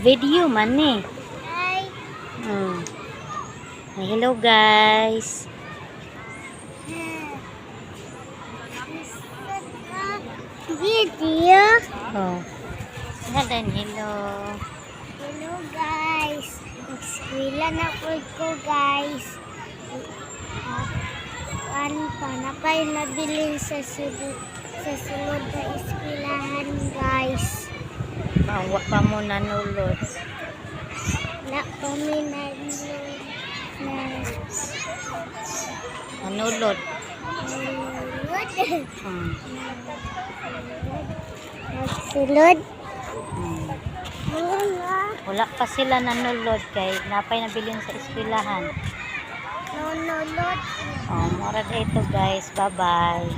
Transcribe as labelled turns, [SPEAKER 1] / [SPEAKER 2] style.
[SPEAKER 1] Video man eh.
[SPEAKER 2] Hi.
[SPEAKER 1] Hello guys.
[SPEAKER 2] Video.
[SPEAKER 1] Oh. Nadan hello.
[SPEAKER 2] Hello guys. Nag-eskwela na po ko guys. Ano pa na pa yung nabili sa sulod na eskwelahan guys.
[SPEAKER 1] Bawa pa mo nanulod.
[SPEAKER 2] Na kami nanulod.
[SPEAKER 1] Nanulod.
[SPEAKER 2] Nagsulod.
[SPEAKER 1] Wala pa sila nanulod kay napay nabilin sa eskwelahan.
[SPEAKER 2] Nunulod.
[SPEAKER 1] Oh, mura dito guys. Bye-bye.